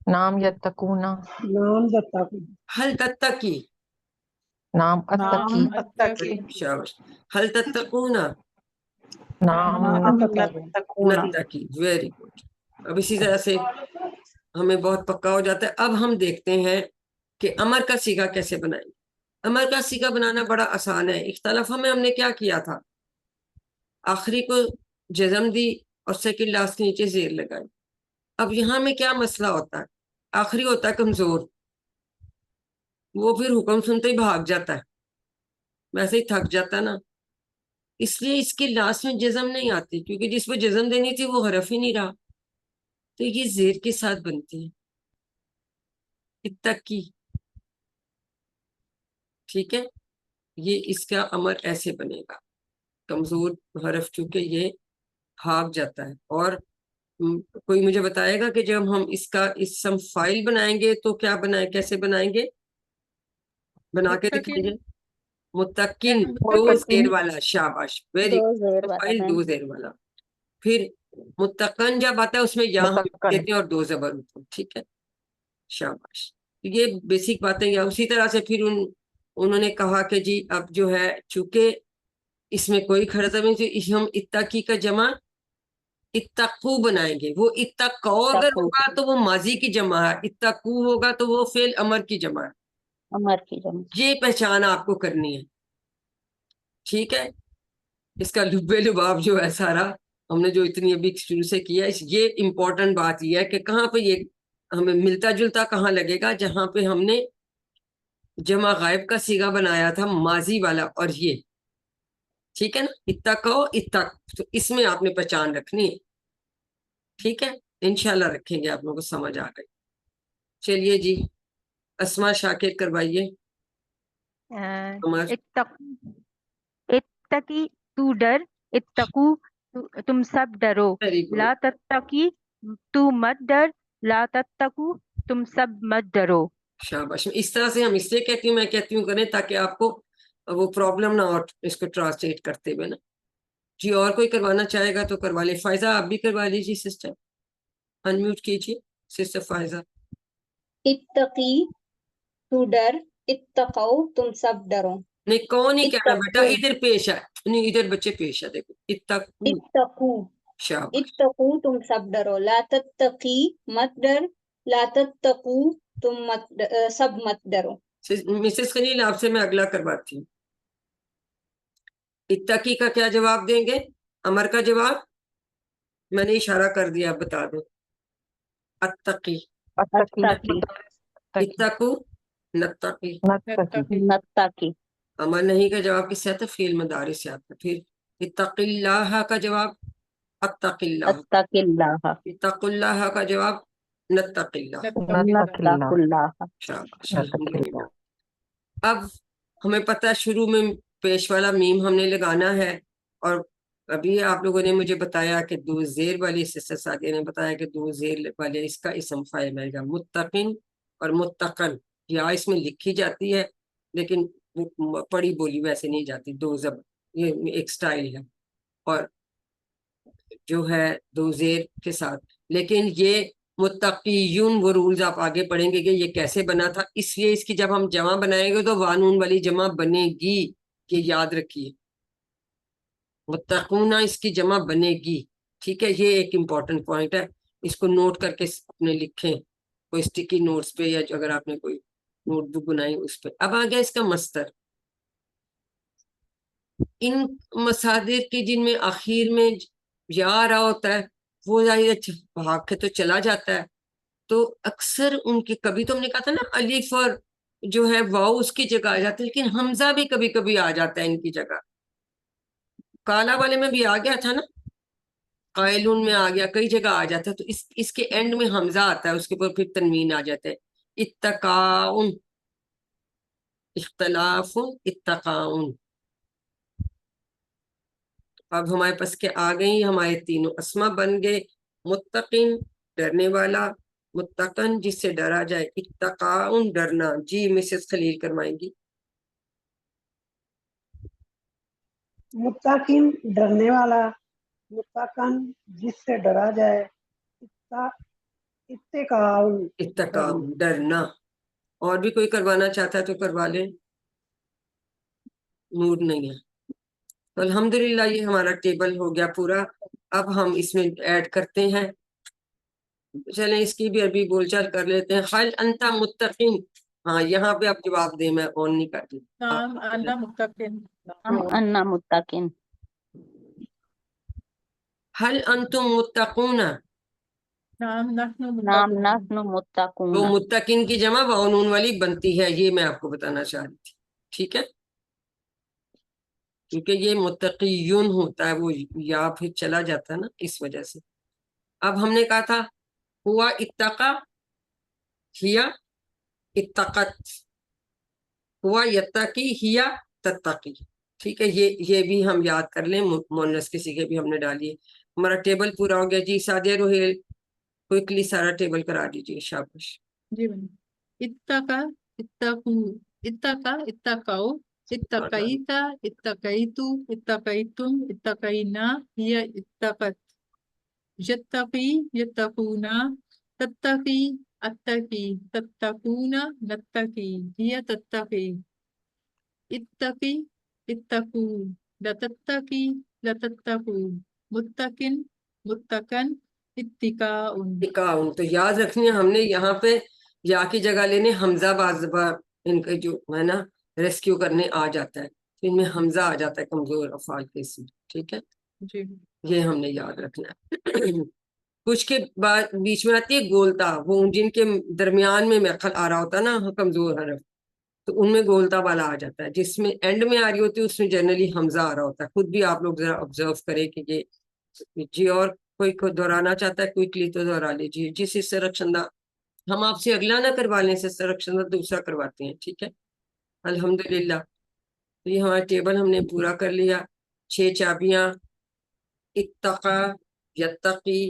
نام یتقونا، نام تتقی، حل تتقی، نام اتقی، نام اتقی، شاباش. حل تتقونا، نام نام نتقی، تتقونا. نتقی، ویری گڈ. اب اسی طرح سے ہمیں بہت پکا ہو جاتا ہے. اب ہم دیکھتے ہیں کہ امر کا صیغہ کیسے بنائیں گے. امر کا صیغہ بنانا بڑا آسان ہے. اختلاف میں ہم نے کیا کیا تھا، آخری کو جزم دی اور سیکنڈ لاسٹ کے نیچے زیر لگائی. اب یہاں میں کیا مسئلہ ہوتا ہے، آخری ہوتا ہے کمزور، وہ پھر حکم سنتے ہی بھاگ جاتا ہے، ویسے ہی تھک جاتا ہے نا. اس لیے اس کے لاسٹ میں جزم نہیں آتی، کیونکہ جس پہ جزم دینی تھی وہ حرف ہی نہیں رہا، تو یہ زیر کے ساتھ بنتی ہے اتقی. ٹھیک ہے، یہ اس کا امر ایسے بنے گا. کمزور حرف چونکہ یہ بھاگ جاتا ہے. اور کوئی مجھے بتائے گا کہ جب ہم اس کا اسم فائل بنائیں گے تو کیا بنائیں، کیسے بنائیں گے، بنا کے دکھائیں گے. متقن، دو زیر والا، شاباش، ویری دو گڈ. زیر والا فائل ہے. دو زیر والا. پھر متقن جب آتا ہے اس میں یا ہم متقن، دیتے ہیں اور دو زبر ہوتے ہیں. ٹھیک ہے، شاباش. یہ بیسک باتیں. یا اسی طرح سے پھر انہوں نے کہا کہ جی اب جو ہے چونکہ اس میں کوئی کھڑا زمین سے ہم اتقی کا جمع اتقو بنائیں گے. وہ اتقو اگر تقو، ہوگا تو وہ ماضی کی جمع ہے، اتقو ہوگا تو وہ فعل امر کی جمع ہے. امر کی جمع. یہ پہچان آپ کو کرنی ہے. ٹھیک ہے، اس کا لب لباب جو ہے سارا ہم نے جو اتنی ابھی شروع سے کیا، یہ امپورٹنٹ بات یہ ہے کہ کہاں پہ یہ ہمیں ملتا جلتا کہاں لگے گا، جہاں پہ ہم نے جمع غائب کا صیغہ بنایا تھا ماضی والا. اور یہ ٹھیک ہے نا، اتقو اتق، تو اس میں آپ نے پہچان رکھنی ہے. ٹھیک ہے، انشاءاللہ رکھیں گے، آپ لوگوں کو سمجھ آ گئی. چلیے جی، اسما شاکر کروائیے. عمر، اتقی تو ڈر، اتقو تم سب ڈرو، ویری گڈ. لا تتقی تو مت ڈر، لا تتقو تم سب مت ڈرو. شاباش. اس طرح سے ہم اس لیے کہتی ہوں، میں کہتی ہوں کریں تاکہ آپ کو وہ پرابلم نہ ہو اس کو ٹرانسلیٹ کرتے ہوئے نا. جی اور کوئی کروانا چاہے گا تو کروا لے. فائزہ آپ بھی کروا لیجیے سسٹر، انمیوٹ کیجیے سسٹر فائزہ. اتقی تو ڈر، اتقو تم سب ڈرو. نہیں کون ہی کہنا بیٹا، اتقو، ادھر پیش ہے، نہیں ادھر بچے پیش ہے، دیکھو اتقو. اتقو، شاباش. اتقو تم سب ڈرو، لا تتقی مت ڈر، لا تتقو تم سب مت ڈرو. مسز خلیل آپ سے میں اگلا کرواتی ہوں. اتقی کا کیا جواب دیں گے، امر کا جواب میں نے اشارہ کر دیا، بتا دو. اتقی، اتقی، اتقی، اتقو، نتقی. نتقی، نتقی، امر نہیں کا جواب کس سے آتا ہے، فعل مضارع سے آتا ہے. پھر اتق اللہ کا جواب اتق اللہ، اتق اللہ، اتق اللہ کا جواب نتق اللہ. نتقی نتق اللہ، اللہ. شاباش، نتقی الحمدللہ. اب ہمیں پتہ ہے شروع میں پیش والا میم ہم نے لگانا ہے. اور ابھی آپ لوگوں نے مجھے بتایا کہ دو زیر والی، سسٹر سعدیہ نے بتایا کہ دو زیر والے اس کا اسم فاعل آئے گا. متقن اور متقن، یا اس میں لکھی جاتی ہے لیکن پڑھی بولی ویسے نہیں جاتی، دو زبر، یہ ایک سٹائل ہے. اور جو ہے دو زیر کے ساتھ. لیکن یہ متقیون وہ رولز آپ آگے پڑھیں گے کہ یہ کیسے بنا تھا. اس لیے اس کی جب ہم جمع بنائیں گے تو وانون والی جمع بنے گی، یہ یاد رکھیے. متقونہ اس کی جمع بنے گی. ٹھیک ہے، یہ ایک امپورٹنٹ پوائنٹ ہے، اس کو نوٹ کر کے اپنے لکھیں کوئی اسٹکی نوٹس پہ، یا اگر آپ نے کوئی نوٹ بک بنائی اس پہ. اب آ گیا اس کا مصدر. ان مصادر کی جن میں آخر میں یا آ رہا ہوتا ہے وہ ظاہر بھاگ کے تو چلا جاتا ہے، تو اکثر ان کے کبھی تو ہم نے کہا تھا نا الف اور جو ہے واؤ اس کی جگہ آ جاتا ہے، لیکن حمزہ بھی کبھی کبھی آ جاتا ہے ان کی جگہ. کالا والے میں بھی آ گیا تھا نا، قائلون میں آ گیا، کئی جگہ آ جاتا ہے، تو اس کے اینڈ میں حمزہ آتا ہے، اس کے اوپر پھر تنوین آ جاتا ہے. اتقاؤن، اختلاف، اتقاؤن. اب ہمارے پاس کے آ گئی ہمارے تینوں اسما بن گئے. متقن ڈرنے والا، متقن جس سے ڈرا جائے، اتقاؤن ڈرنا. جی مسز خلیل کرمائیں گی. متقین ڈرنے والا، متقن جس سے ڈرا جائے، اتقاؤن اتقاؤن ڈرنا. اور بھی کوئی کروانا چاہتا ہے تو کروا لیں، موڈ نہیں ہے. تو الحمدللہ یہ ہمارا ٹیبل ہو گیا پورا. اب ہم اس میں ایڈ کرتے ہیں، چلیں اس کی بھی عربی بول چال کر لیتے ہیں. خل انت متقین، ہاں یہاں پہ آپ جواب دیں، میں آن نہیں کرتی. نعم انا متقن. انا متقن. حل انتم متقون، نعم نحن نام متقون. نحن متقون. تو متقین کی جمع واو نون والی بنتی ہے، یہ میں آپ کو بتانا چاہ رہی تھی. ٹھیک ہے، کیونکہ یہ متقیون ہوتا ہے، وہ یا پھر چلا جاتا ہے نا، اس وجہ سے. اب ہم نے کہا تھا ہوا اتقا، ہیا اتقت، ہوا یتقی، ہیا تتقی. ٹھیک ہے، یہ بھی ہم یاد کر لیں، مونس کے صیغے بھی ہم نے ڈالیے. ہمارا ٹیبل پورا ہو گیا. جی سعدیہ روہیل کوئکلی سارا ٹیبل کرا دیجیے. شاباش. جی بنی. اتقا، اتقو، اتقا، اتقاؤ، اتقیتا، اتقیتو، اتقیتم، اتقینا، ہی اتقت. یتقی، یتقونا، تتقی، اتقی، تتقونا، نتقی، ہی تتقی. اتقی، اتقو، لتتقی، لتتقو، متقن، متقن، اتقاؤن. اتقاؤن. تو یاد رکھنی ہے ہم نے یہاں پہ یا کی جگہ لینے حمزہ، باز بار ان کے جو ہے نا ریسکیو کرنے آ جاتا ہے، تو ان میں حمزہ آ جاتا ہے کمزور افعال کے اسم. ٹھیک ہے، جی یہ ہم نے یاد رکھنا ہے. کچھ کے بعد بیچ میں آتی ہے گولتا، وہ جن کے درمیان میں مخل آ رہا ہوتا ہے نا کمزور حرف، تو ان میں گولتا والا آ جاتا ہے. جس میں اینڈ میں آ رہی ہوتی ہے اس میں جنرلی حمزہ آ رہا ہوتا ہے. خود بھی آپ لوگ ذرا آبزرو کریں کہ یہ. جی اور کوئی کو دہرانا چاہتا ہے کوئکلی تو دہرا لیجیے. جس حصے رکشندہ ہم آپ سے اگلا نہ کروا لیں، سے رکشندہ دوسرا کرواتے ہیں. ٹھیک ہے، الحمدللہ. یہ ہمارا ٹیبل ہم نے پورا کر لیا. 6 چابیاں: اتقا، یتقی،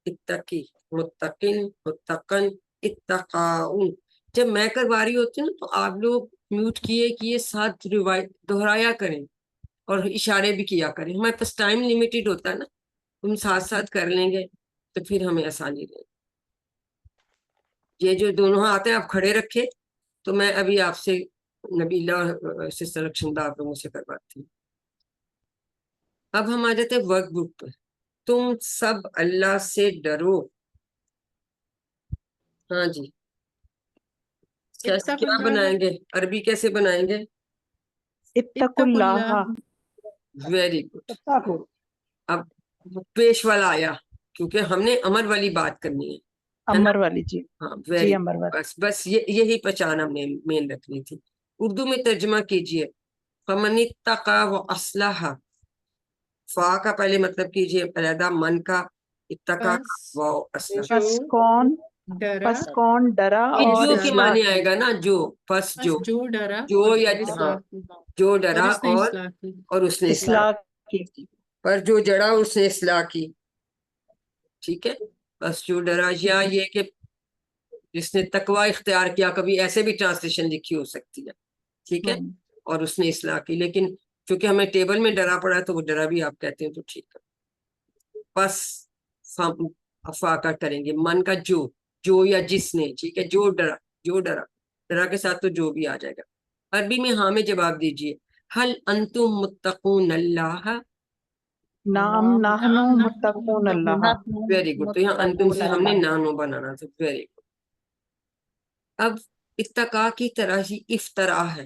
اتقی، متقن، متقن، اتقاؤن. جب میں کروا رہی ہوتی ہوں تو آپ لوگ میوٹ کیے ساتھ روایت دہرایا کریں اور اشارے بھی کیا کریں. ہمارے پاس ٹائم لیمیٹڈ ہوتا ہے نا، تم ساتھ ساتھ کر لیں گے تو پھر ہمیں آسانی رہے. یہ جو دونوں آتے ہیں آپ کھڑے رکھے، تو میں ابھی آپ سے نبیلہ اور سسٹر رکشندہ آپ لوگوں سے کرواتی ہوں. اب ہم آ جاتے ہیں ورک بک پر. تم سب اللہ سے ڈرو. ہاں جی، اتق کیا اللہ، بنائیں گے؟ عربی کیسے بنائیں گے؟ اتقوا اتق اللہ. اللہ. Very good. اتقوا. اب پیش والا آیا کیونکہ ہم نے امر والی بات کرنی ہے نا. امر والی جی. ہاں جی ویری امر والی. بس یہی پہچان ہم نے مین رکھنی تھی. اردو میں ترجمہ کیجئے. فمن اتقا و اصلح، فا کا پہلے مطلب کیجئے علیحدہ، من کا، اتقا پس و اصلح. پس جو کون ڈرا پس کون ڈرا یہ اور جو کے اصلاح معنی کی. آئے گا نا، جو پس پس جو ڈرا جو اور یا ہاں اصلاح کی، جو اور ڈرا اس نے اصلاح کی. اور اس نے اصلاح اصلاح کی. پر جو جڑا اس نے اصلاح کی. ٹھیک ہے، بس جو ڈرا، یا یہ کہ جس نے تقوی اختیار کیا، کبھی ایسے بھی ٹرانسلیشن لکھی ہو سکتی ہے. ٹھیک ہے، اور اس نے اصلاح کی. لیکن چونکہ ہمیں ٹیبل میں ڈرا پڑا ہے تو وہ ڈرا بھی آپ کہتے ہیں تو ٹھیک ہے. بس افاقہ کریں گے من کا جو یا جس نے. ٹھیک ہے، جو ڈرا، جو ڈرا، ڈرا کے ساتھ تو جو بھی آ جائے گا. عربی میں ہاں میں جواب دیجئے. حل انتم متقون اللہ. نام نحن متقون اللہ. Very good. تو یہاں انتم سے ہم نے نانو بنانا تھا. Very good. اب اتقا کی طرح ہی افطرا ہے.